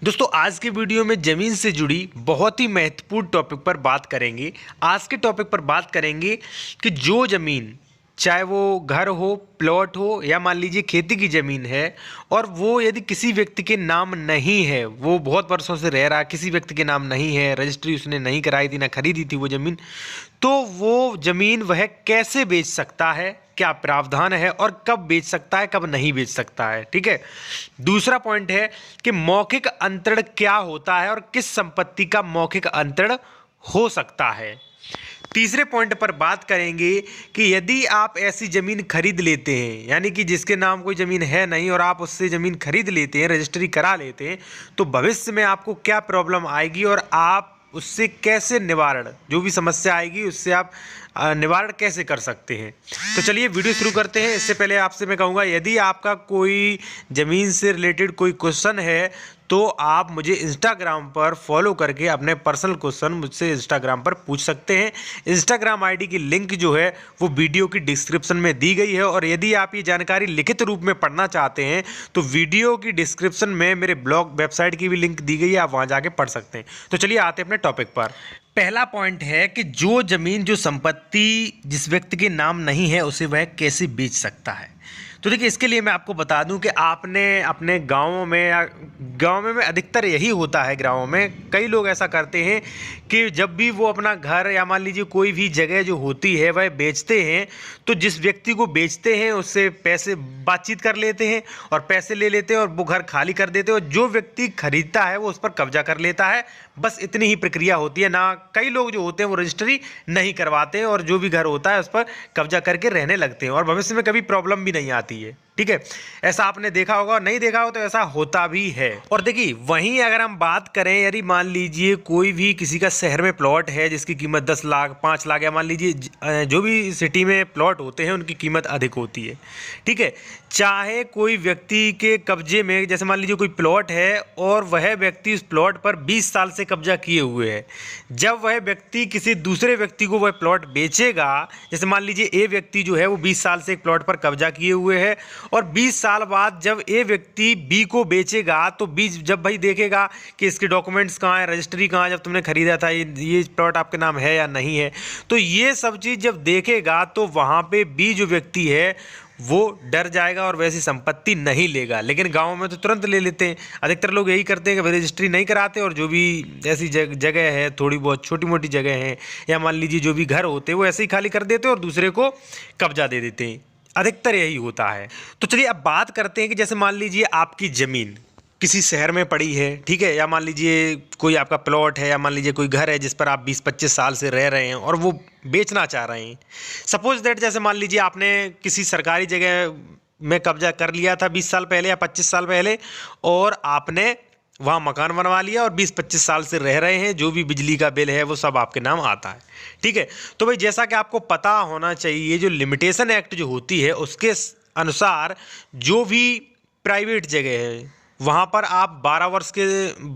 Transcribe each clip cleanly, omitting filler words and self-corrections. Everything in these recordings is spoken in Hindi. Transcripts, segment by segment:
दोस्तों आज के वीडियो में ज़मीन से जुड़ी बहुत ही महत्वपूर्ण टॉपिक पर बात करेंगे। आज के टॉपिक पर बात करेंगे कि जो ज़मीन, चाहे वो घर हो, प्लॉट हो या मान लीजिए खेती की ज़मीन है, और वो यदि किसी व्यक्ति के नाम नहीं है, वो बहुत वर्षों से रह रहा, किसी व्यक्ति के नाम नहीं है, रजिस्ट्री उसने नहीं कराई थी, ना खरीदी थी वो ज़मीन, तो वो ज़मीन वह कैसे बेच सकता है, क्या प्रावधान है और कब बेच सकता है, कब नहीं बेच सकता है। ठीक है। दूसरा पॉइंट है कि मौखिक अंतरण क्या होता है और किस संपत्ति का मौखिक अंतरण हो सकता है। तीसरे पॉइंट पर बात करेंगे कि यदि आप ऐसी ज़मीन खरीद लेते हैं, यानी कि जिसके नाम कोई ज़मीन है नहीं और आप उससे ज़मीन खरीद लेते हैं, रजिस्ट्री करा लेते हैं, तो भविष्य में आपको क्या प्रॉब्लम आएगी और आप उससे कैसे निवारण, जो भी समस्या आएगी उससे आप निवारण कैसे कर सकते हैं। तो चलिए वीडियो शुरू करते हैं। इससे पहले आपसे मैं कहूँगा, यदि आपका कोई ज़मीन से रिलेटेड कोई क्वेश्चन है तो आप मुझे इंस्टाग्राम पर फॉलो करके अपने पर्सनल क्वेश्चन मुझसे इंस्टाग्राम पर पूछ सकते हैं। इंस्टाग्राम आईडी की लिंक जो है वो वीडियो की डिस्क्रिप्शन में दी गई है, और यदि आप ये जानकारी लिखित रूप में पढ़ना चाहते हैं तो वीडियो की डिस्क्रिप्शन में मेरे ब्लॉग वेबसाइट की भी लिंक दी गई है, आप वहाँ जाके पढ़ सकते हैं। तो चलिए आते हैं अपने टॉपिक पर। पहला पॉइंट है कि जो जमीन, जो संपत्ति जिस व्यक्ति के नाम नहीं है उसे वह कैसे बेच सकता है। तो देखिए, इसके लिए मैं आपको बता दूं कि आपने अपने गाँवों में या गाँव में अधिकतर यही होता है, गाँवों में कई लोग ऐसा करते हैं कि जब भी वो अपना घर या मान लीजिए कोई भी जगह जो होती है वह बेचते हैं, तो जिस व्यक्ति को बेचते हैं उससे पैसे बातचीत कर लेते हैं और पैसे ले लेते हैं और वो घर खाली कर देते हैं, और जो व्यक्ति खरीदता है वो उस पर कब्जा कर लेता है। बस इतनी ही प्रक्रिया होती है ना। कई लोग जो होते हैं वो रजिस्ट्री नहीं करवाते हैं और जो भी घर होता है उस पर कब्जा करके रहने लगते हैं, और भविष्य में कभी प्रॉब्लम भी नहीं आती है। ठीक है, ऐसा आपने देखा होगा, नहीं देखा हो तो ऐसा होता भी है। और देखिए, वहीं अगर हम बात करें, यदि मान लीजिए कोई भी किसी का शहर में प्लॉट है जिसकी कीमत 10 लाख, 5 लाख, या मान लीजिए जो भी सिटी में प्लॉट होते हैं उनकी कीमत अधिक होती है। ठीक है, चाहे कोई व्यक्ति के कब्जे में, जैसे मान लीजिए कोई प्लॉट है और वह व्यक्ति उस प्लॉट पर 20 साल से कब्जा किए हुए है, जब वह व्यक्ति किसी दूसरे व्यक्ति को वह प्लॉट बेचेगा, जैसे मान लीजिए ए व्यक्ति जो है वो 20 साल से एक प्लॉट पर कब्जा किए हुए है, और 20 साल बाद जब ए व्यक्ति बी को बेचेगा तो बी जब भाई देखेगा कि इसके डॉक्यूमेंट्स कहाँ है, रजिस्ट्री कहाँ है, जब तुमने खरीदा था ये प्लॉट आपके नाम है या नहीं है, तो ये सब चीज़ जब देखेगा तो वहाँ पे बी जो व्यक्ति है वो डर जाएगा और वैसी संपत्ति नहीं लेगा। लेकिन गाँव में तो तुरंत ले लेते हैं। अधिकतर लोग यही करते हैं कि रजिस्ट्री नहीं कराते, और जो भी ऐसी जगह है, थोड़ी बहुत छोटी मोटी जगह है या मान लीजिए जो भी घर होते हैं वो ऐसे ही खाली कर देते हैं और दूसरे को कब्जा दे देते हैं। अधिकतर यही होता है। तो चलिए अब बात करते हैं कि जैसे मान लीजिए आपकी ज़मीन किसी शहर में पड़ी है, ठीक है, या मान लीजिए कोई आपका प्लॉट है, या मान लीजिए कोई घर है जिस पर आप 20-25 साल से रह रहे हैं और वो बेचना चाह रहे हैं। सपोज दैट, जैसे मान लीजिए आपने किसी सरकारी जगह में कब्जा कर लिया था 20 साल पहले या 25 साल पहले, और आपने वहाँ मकान बनवा लिया और 20-25 साल से रह रहे हैं, जो भी बिजली का बिल है वो सब आपके नाम आता है। ठीक है, तो भाई जैसा कि आपको पता होना चाहिए, जो लिमिटेशन एक्ट जो होती है उसके अनुसार जो भी प्राइवेट जगह है वहाँ पर आप 12 वर्ष के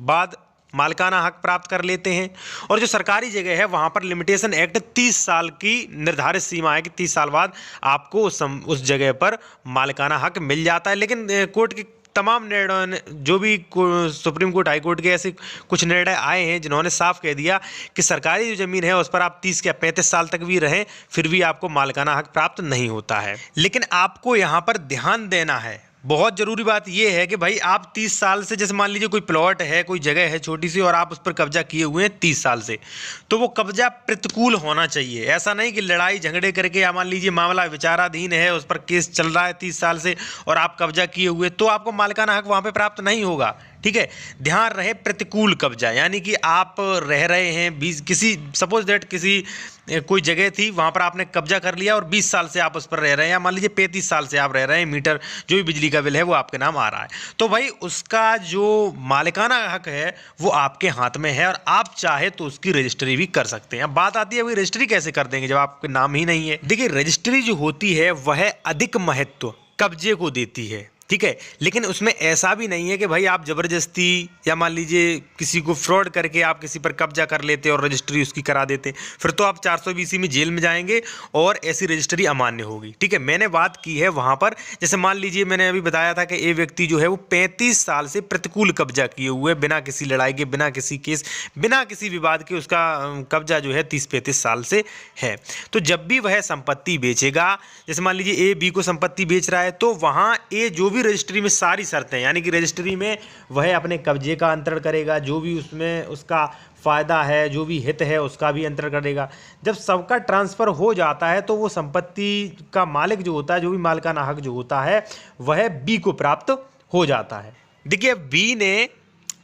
बाद मालिकाना हक प्राप्त कर लेते हैं, और जो सरकारी जगह है वहाँ पर लिमिटेशन एक्ट 30 साल की निर्धारित सीमा है कि 30 साल बाद आपको उस जगह पर मालिकाना हक मिल जाता है। लेकिन कोर्ट की तमाम निर्णय, जो भी सुप्रीम कोर्ट, हाई कोर्ट के ऐसे कुछ निर्णय आए हैं जिन्होंने साफ कह दिया कि सरकारी जो ज़मीन है उस पर आप 30 या 35 साल तक भी रहें फिर भी आपको मालिकाना हक प्राप्त नहीं होता है। लेकिन आपको यहाँ पर ध्यान देना है, बहुत ज़रूरी बात यह है कि भाई आप 30 साल से, जैसे मान लीजिए कोई प्लॉट है, कोई जगह है छोटी सी और आप उस पर कब्जा किए हुए हैं 30 साल से, तो वो कब्जा प्रतिकूल होना चाहिए। ऐसा नहीं कि लड़ाई झगड़े करके, या मान लीजिए मामला विचाराधीन है, उस पर केस चल रहा है 30 साल से और आप कब्जा किए हुए, तो आपको मालिकाना हक वहाँ पर प्राप्त नहीं होगा। ठीक है, ध्यान रहे प्रतिकूल कब्जा, यानी कि आप रह रहे हैं किसी, सपोज दैट किसी कोई जगह थी वहाँ पर आपने कब्जा कर लिया और 20 साल से आप उस पर रह रहे हैं, या मान लीजिए 35 साल से आप रह रहे हैं, मीटर जो भी बिजली का बिल है वो आपके नाम आ रहा है, तो भाई उसका जो मालिकाना हक है वो आपके हाथ में है और आप चाहे तो उसकी रजिस्ट्री भी कर सकते हैं। अब बात आती है भाई रजिस्ट्री कैसे कर देंगे जब आपके नाम ही नहीं है। देखिए, रजिस्ट्री जो होती है वह अधिक महत्व कब्जे को देती है। ठीक है। लेकिन उसमें ऐसा भी नहीं है कि भाई आप ज़बरदस्ती या मान लीजिए किसी को फ्रॉड करके आप किसी पर कब्जा कर लेते और रजिस्ट्री उसकी करा देते, फिर तो आप 420 में जेल में जाएंगे और ऐसी रजिस्ट्री अमान्य होगी। ठीक है, मैंने बात की है वहाँ पर, जैसे मान लीजिए मैंने अभी बताया था कि ये व्यक्ति जो है वो 35 साल से प्रतिकूल कब्जा किए हुए, बिना किसी लड़ाई के, बिना किसी केस, बिना किसी विवाद के उसका कब्जा जो है 30-35 साल से है। तो जब भी वह संपत्ति बेचेगा, जैसे मान लीजिए ए बी को संपत्ति बेच रहा है, तो वहाँ ए जो भी रजिस्ट्री में सारी शर्तें, यानी कि रजिस्ट्री में वह अपने कब्जे का अंतरण करेगा, जो भी उसमें उसका फ़ायदा है, जो भी हित है उसका भी अंतर करेगा। जब सबका ट्रांसफ़र हो जाता है तो वो संपत्ति का मालिक जो होता है, जो भी मालिकाना हक जो होता है, वह बी को प्राप्त हो जाता है। देखिए, बी ने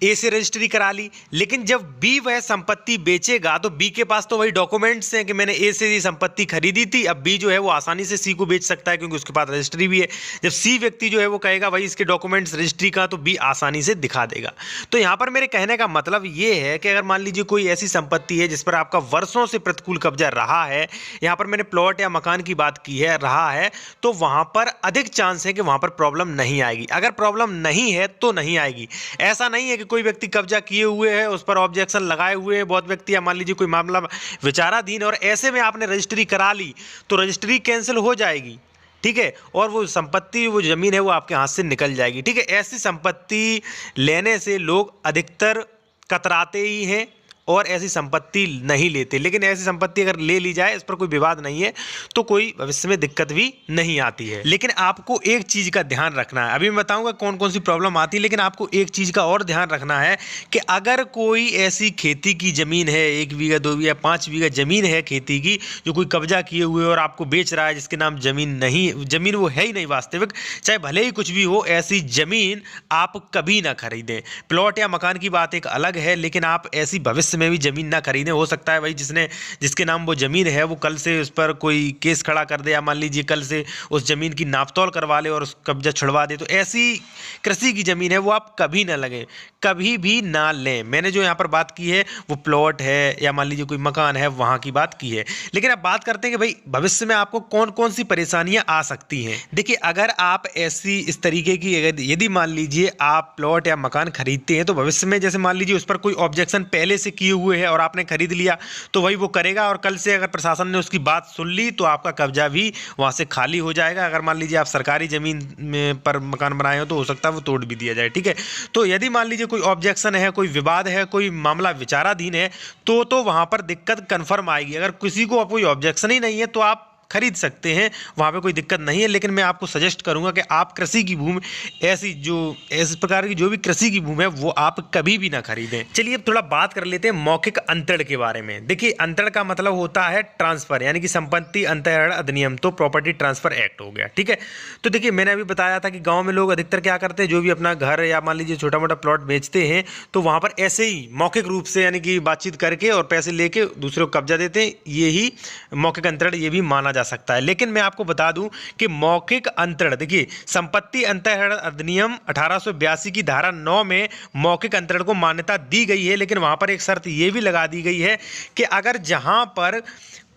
ए से रजिस्ट्री करा ली, लेकिन जब बी वह संपत्ति बेचेगा तो बी के पास तो वही डॉक्यूमेंट्स हैं कि मैंने ए से ये संपत्ति खरीदी थी। अब बी जो है वो आसानी से सी को बेच सकता है क्योंकि उसके पास रजिस्ट्री भी है। जब सी व्यक्ति जो है वो कहेगा भाई इसके डॉक्यूमेंट्स रजिस्ट्री का, तो बी आसानी से दिखा देगा। तो यहाँ पर मेरे कहने का मतलब ये है कि अगर मान लीजिए कोई ऐसी संपत्ति है जिस पर आपका वर्षों से प्रतिकूल कब्जा रहा है, यहाँ पर मैंने प्लॉट या मकान की बात की है, रहा है, तो वहाँ पर अधिक चांस है कि वहाँ पर प्रॉब्लम नहीं आएगी। अगर प्रॉब्लम नहीं है तो नहीं आएगी। ऐसा नहीं है कि कोई व्यक्ति कब्जा किए हुए है, उस पर ऑब्जेक्शन लगाए हुए हैं बहुत व्यक्ति, या मान लीजिए कोई मामला विचाराधीन और ऐसे में आपने रजिस्ट्री करा ली तो रजिस्ट्री कैंसिल हो जाएगी। ठीक है, और वो संपत्ति, वो जमीन है वो आपके हाथ से निकल जाएगी। ठीक है, ऐसी संपत्ति लेने से लोग अधिकतर कतराते ही हैं और ऐसी संपत्ति नहीं लेते। लेकिन ऐसी संपत्ति अगर ले ली जाए, इस पर कोई विवाद नहीं है, तो कोई भविष्य में दिक्कत भी नहीं आती है। लेकिन आपको एक चीज़ का ध्यान रखना है, अभी मैं बताऊंगा कौन कौन सी प्रॉब्लम आती है, लेकिन आपको एक चीज़ का और ध्यान रखना है कि अगर कोई ऐसी खेती की ज़मीन है, 1 बीघा 2 बीघा 5 बीघा ज़मीन है खेती की, जो कोई कब्जा किए हुए और आपको बेच रहा है, जिसके नाम ज़मीन नहीं, ज़मीन वो है ही नहीं वास्तविक, चाहे भले ही कुछ भी हो, ऐसी ज़मीन आप कभी ना खरीदें। प्लॉट या मकान की बात एक अलग है, लेकिन आप ऐसी भविष्य में भी ज़मीन ना खरीदें। हो सकता है भाई जिसके नाम वो ज़मीन है वो कल से उस पर कोई केस खड़ा कर दे, या मान लीजिए कल से उस ज़मीन की नापतोल करवा ले और उस कब्जा छुड़वा दे। तो ऐसी कृषि की ज़मीन है वो आप कभी ना लगें, कभी भी ना लें। मैंने जो यहाँ पर बात की है वो प्लॉट है या मान लीजिए कोई मकान है, वहाँ की बात की है। लेकिन अब बात करते हैं कि भाई भविष्य में आपको कौन कौन सी परेशानियाँ आ सकती हैं। देखिए, अगर आप ऐसी इस तरीके की यदि मान लीजिए आप प्लॉट या मकान खरीदते हैं, तो भविष्य में जैसे मान लीजिए उस पर कोई ऑब्जेक्शन पहले से किए हुए है और आपने खरीद लिया, तो वही वो करेगा, और कल से अगर प्रशासन ने उसकी बात सुन ली तो आपका कब्जा भी वहाँ से खाली हो जाएगा। अगर मान लीजिए आप सरकारी ज़मीन में पर मकान बनाए हो तो हो सकता है वो तोड़ भी दिया जाए। ठीक है, तो यदि मान लीजिए कोई ऑब्जेक्शन है, कोई विवाद है, कोई मामला विचाराधीन है, तो वहाँ पर दिक्कत कन्फर्म आएगी। अगर किसी को कोई ऑब्जेक्शन ही नहीं है तो आप खरीद सकते हैं, वहाँ पे कोई दिक्कत नहीं है। लेकिन मैं आपको सजेस्ट करूंगा कि आप कृषि की भूमि, इस प्रकार की जो भी कृषि की भूमि है वो आप कभी भी ना खरीदें। चलिए अब थोड़ा बात कर लेते हैं मौखिक अंतरण के बारे में। देखिए, अंतरण का मतलब होता है ट्रांसफर, यानी कि संपत्ति अंतरण अधिनियम, तो प्रॉपर्टी ट्रांसफर एक्ट हो गया। ठीक है, तो देखिए मैंने अभी बताया था कि गाँव में लोग अधिकतर क्या करते हैं, जो भी अपना घर या मान लीजिए छोटा मोटा प्लॉट बेचते हैं, तो वहाँ पर ऐसे ही मौखिक रूप से, यानी कि बातचीत करके और पैसे लेके दूसरे को कब्जा देते हैं। ये ही मौखिक अंतरण ये भी माना जा सकता है। लेकिन मैं आपको बता दूं कि मौखिक अंतरण, देखिए संपत्ति अंतरण अधिनियम 1882 की धारा 9 में मौखिक अंतरण को मान्यता दी गई है। लेकिन वहां पर एक शर्त यह भी लगा दी गई है कि अगर जहां पर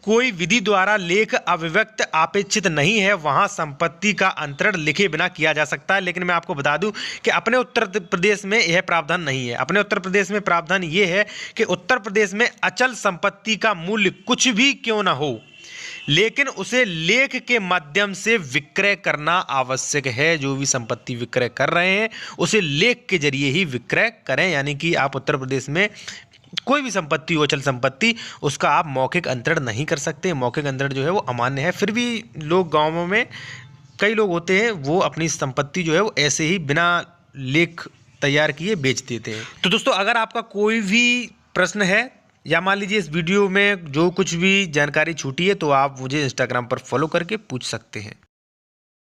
कोई विधि द्वारा लेख अभिव्यक्त अपेक्षित नहीं है, वहां संपत्ति का अंतरण लिखे बिना किया जा सकता है। लेकिन मैं आपको बता दूं कि अपने उत्तर प्रदेश में यह प्रावधान नहीं है। अपने उत्तर प्रदेश में प्रावधान यह है कि उत्तर प्रदेश में अचल संपत्ति का मूल्य कुछ भी क्यों ना हो, लेकिन उसे लेख के माध्यम से विक्रय करना आवश्यक है। जो भी संपत्ति विक्रय कर रहे हैं उसे लेख के जरिए ही विक्रय करें। यानी कि आप उत्तर प्रदेश में कोई भी संपत्ति हो, अचल संपत्ति, उसका आप मौखिक अंतरण नहीं कर सकते। मौखिक अंतरण जो है वो अमान्य है। फिर भी लोग गाँवों में कई लोग होते हैं वो अपनी संपत्ति जो है वो ऐसे ही बिना लेख तैयार किए बेच देते हैं। तो दोस्तों, अगर आपका कोई भी प्रश्न है या मान लीजिए इस वीडियो में जो कुछ भी जानकारी छूटी है, तो आप मुझे इंस्टाग्राम पर फॉलो करके पूछ सकते हैं।